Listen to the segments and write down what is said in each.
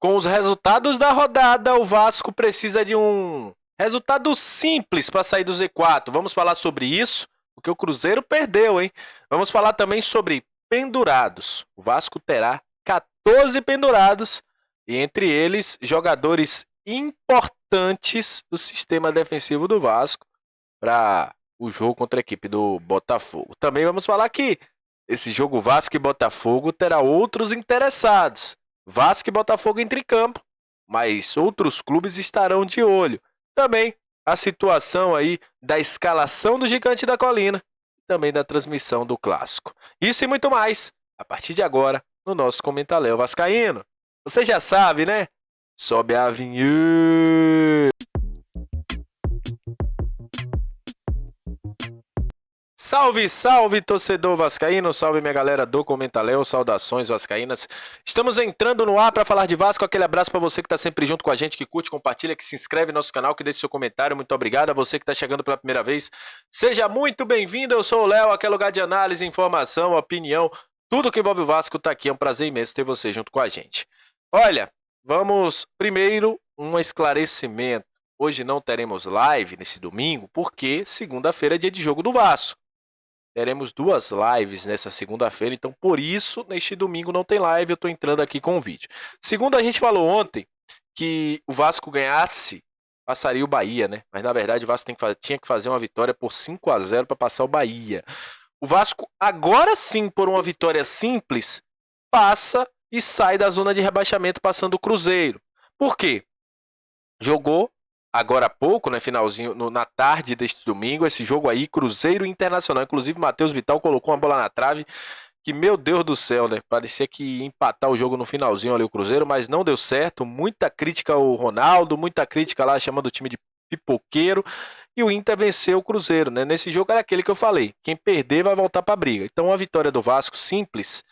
Com os resultados da rodada, o Vasco precisa de um resultado simples para sair do Z4. Vamos falar sobre isso, porque o Cruzeiro perdeu, hein? Vamos falar também sobre pendurados. O Vasco terá 14 pendurados, e entre eles, jogadores importantes do sistema defensivo do Vasco para o jogo contra a equipe do Botafogo. Também vamos falar que esse jogo Vasco e Botafogo terá outros interessados. Vasco e Botafogo entre campo, mas outros clubes estarão de olho. Também a situação aí da escalação do Gigante da Colina, também da transmissão do Clássico. Isso e muito mais, a partir de agora, no nosso Comentaléu Vascaíno. Você já sabe, né? Sobe a vinheta! Salve, salve, torcedor vascaíno, salve minha galera do Comentaléu, saudações vascaínas. Estamos entrando no ar para falar de Vasco, aquele abraço para você que está sempre junto com a gente, que curte, compartilha, que se inscreve no nosso canal, que deixa seu comentário, muito obrigado. A você que está chegando pela primeira vez, seja muito bem-vindo, eu sou o Léo, aquele lugar de análise, informação, opinião, tudo que envolve o Vasco tá aqui, é um prazer imenso ter você junto com a gente. Olha, vamos primeiro um esclarecimento. Hoje não teremos live nesse domingo, porque segunda-feira é dia de jogo do Vasco. Teremos duas lives nessa segunda-feira, então por isso, neste domingo não tem live, eu estou entrando aqui com o vídeo. Segundo a gente falou ontem, que o Vasco ganhasse, passaria o Bahia, né? Mas na verdade o Vasco tinha que fazer uma vitória por 5-0 para passar o Bahia. O Vasco, agora sim, por uma vitória simples, passa e sai da zona de rebaixamento passando o Cruzeiro. Por quê? Jogou agora há pouco, né, finalzinho, na tarde deste domingo, esse jogo aí, Cruzeiro Internacional. Inclusive, Matheus Vital colocou uma bola na trave, que, meu Deus do céu, né, parecia que ia empatar o jogo no finalzinho ali, o Cruzeiro, mas não deu certo. Muita crítica ao Ronaldo, muita crítica lá, chamando o time de pipoqueiro, e o Inter venceu o Cruzeiro, né. Nesse jogo era aquele que eu falei, quem perder vai voltar pra briga. Então, a vitória do Vasco, simples,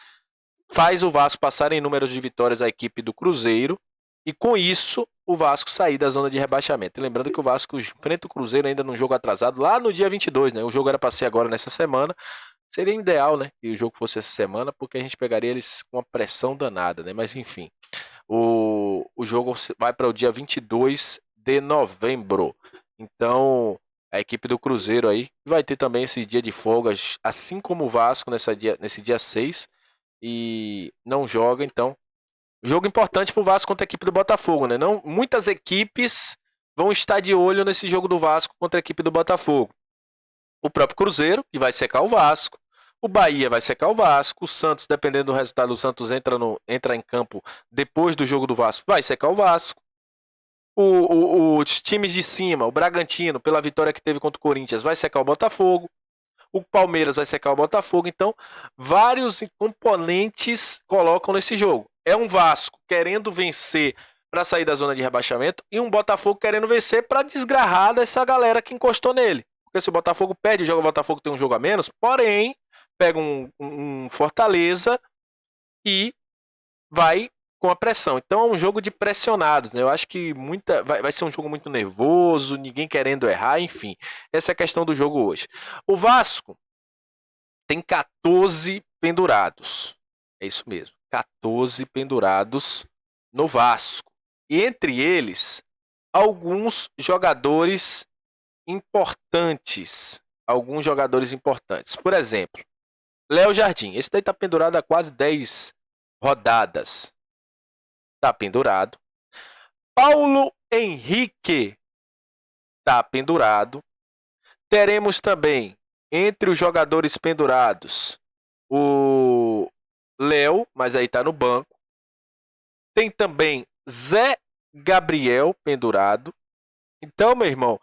faz o Vasco passar em números de vitórias a equipe do Cruzeiro, e com isso, o Vasco sair da zona de rebaixamento. E lembrando que o Vasco enfrenta o Cruzeiro ainda num jogo atrasado, lá no dia 22, né? O jogo era para ser agora nessa semana. Seria ideal, né? Que o jogo fosse essa semana, porque a gente pegaria eles com uma pressão danada, né? Mas enfim, o jogo vai para o dia 22 de novembro. Então, a equipe do Cruzeiro aí vai ter também esse dia de folga, assim como o Vasco nesse dia 6. E não joga, então. Jogo importante para o Vasco contra a equipe do Botafogo, né? Não, muitas equipes vão estar de olho nesse jogo do Vasco contra a equipe do Botafogo. O próprio Cruzeiro, que vai secar o Vasco. O Bahia vai secar o Vasco. O Santos, dependendo do resultado, o Santos entra em campo depois do jogo do Vasco, vai secar o Vasco. Os times de cima, o Bragantino, pela vitória que teve contra o Corinthians, vai secar o Botafogo. O Palmeiras vai secar o Botafogo. Então, vários componentes colocam nesse jogo. É um Vasco querendo vencer para sair da zona de rebaixamento e um Botafogo querendo vencer para desgarrar dessa galera que encostou nele. Porque se o Botafogo perde, o Botafogo tem um jogo a menos, porém, pega um Fortaleza e vai com a pressão. Então é um jogo de pressionados, né? Eu acho que vai ser um jogo muito nervoso, ninguém querendo errar, enfim. Essa é a questão do jogo hoje. O Vasco tem 14 pendurados. É isso mesmo. 14 pendurados no Vasco. E entre eles, alguns jogadores importantes. Alguns jogadores importantes. Por exemplo, Léo Jardim. Esse daí tá pendurado há quase 10 rodadas. Tá pendurado. Paulo Henrique tá pendurado. Teremos também, entre os jogadores pendurados, o Léo, mas aí tá no banco. Tem também Zé Gabriel pendurado. Então, meu irmão,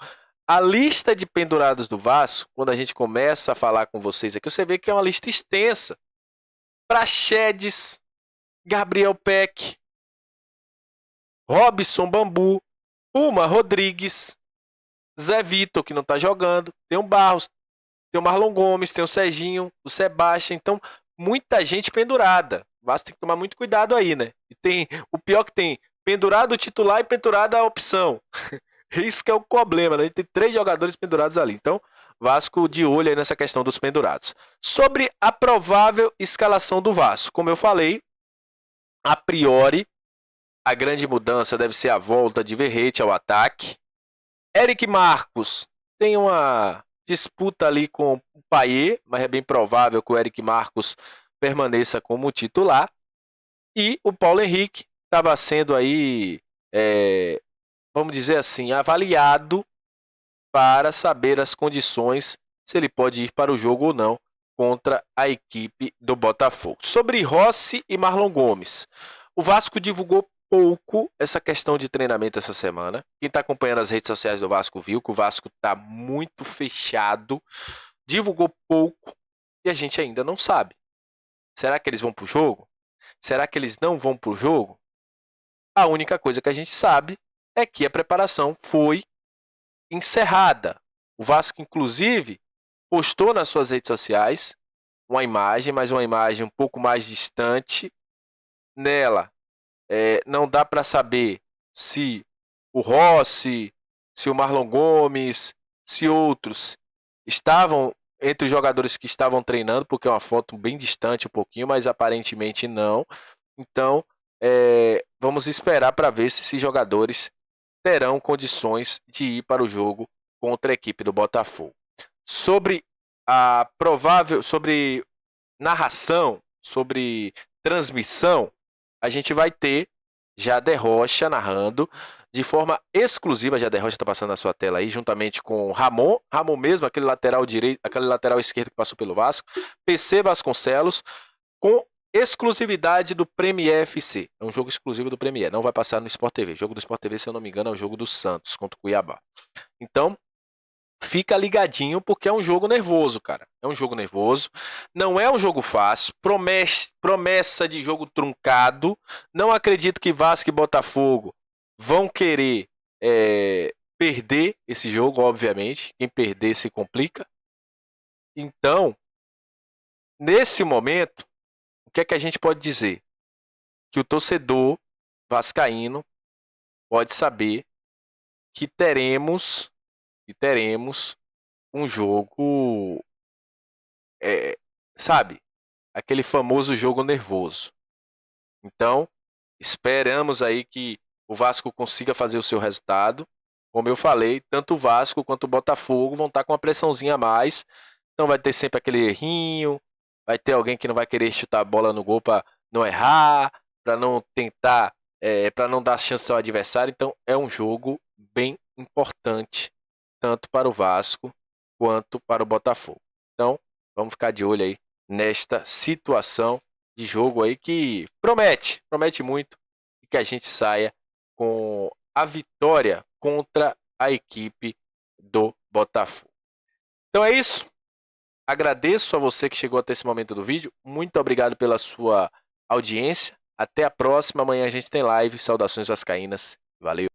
a lista de pendurados do Vasco, quando a gente começa a falar com vocês aqui, você vê que é uma lista extensa. Praxedes, Gabriel Peck, Robson Bambu, Puma Rodrigues, Zé Vitor, que não tá jogando, tem o Barros, tem o Marlon Gomes, tem o Serginho, o Sebastião. Então, muita gente pendurada. O Vasco tem que tomar muito cuidado aí, né? E tem o pior que tem pendurado titular e pendurado a opção. Isso que é o problema, né? Tem 3 jogadores pendurados ali. Então, Vasco de olho aí nessa questão dos pendurados. Sobre a provável escalação do Vasco. Como eu falei, a priori, a grande mudança deve ser a volta de Verratti ao ataque. Eric Marcos tem uma disputa ali com o Payet, mas é bem provável que o Eric Marcos permaneça como titular. E o Paulo Henrique estava sendo aí, vamos dizer assim, avaliado para saber as condições, se ele pode ir para o jogo ou não, contra a equipe do Botafogo. Sobre Rossi e Marlon Gomes, o Vasco divulgou pouco essa questão de treinamento essa semana. Quem está acompanhando as redes sociais do Vasco viu que o Vasco está muito fechado, divulgou pouco e a gente ainda não sabe. Será que eles vão para o jogo? Será que eles não vão para o jogo? A única coisa que a gente sabe é que a preparação foi encerrada. O Vasco, inclusive, postou nas suas redes sociais uma imagem, mas uma imagem um pouco mais distante. Nela, não dá para saber se o Rossi, se o Marlon Gomes, se outros estavam entre os jogadores que estavam treinando, porque é uma foto bem distante um pouquinho, mas aparentemente não. Então, vamos esperar para ver se esses jogadores terão condições de ir para o jogo contra a equipe do Botafogo. Sobre sobre narração, sobre transmissão, a gente vai ter Jader Rocha narrando de forma exclusiva. Jader Rocha está passando na sua tela aí, juntamente com Ramon mesmo, aquele lateral direito, aquele lateral esquerdo que passou pelo Vasco, PC Vasconcelos, com exclusividade do Premier FC. É um jogo exclusivo do Premier, não vai passar no Sport TV. O jogo do Sport TV, se eu não me engano, é o jogo do Santos contra o Cuiabá. Então, fica ligadinho porque é um jogo nervoso, cara. É um jogo nervoso. Não é um jogo fácil. Promessa de jogo truncado. Não acredito que Vasco e Botafogo vão querer perder esse jogo, obviamente. Quem perder se complica. Então, nesse momento, o que é que a gente pode dizer? Que o torcedor vascaíno pode saber que teremos um jogo, sabe, aquele famoso jogo nervoso. Então, esperamos aí que o Vasco consiga fazer o seu resultado. Como eu falei, tanto o Vasco quanto o Botafogo vão estar com uma pressãozinha a mais. Então vai ter sempre aquele errinho, vai ter alguém que não vai querer chutar a bola no gol para não errar, para não tentar, para não dar chance ao adversário. Então é um jogo bem importante, tanto para o Vasco quanto para o Botafogo. Então, vamos ficar de olho aí nesta situação de jogo aí que promete muito e que a gente saia com a vitória contra a equipe do Botafogo. Então é isso. Agradeço a você que chegou até esse momento do vídeo. Muito obrigado pela sua audiência. Até a próxima. Amanhã a gente tem live. Saudações vascaínas. Valeu.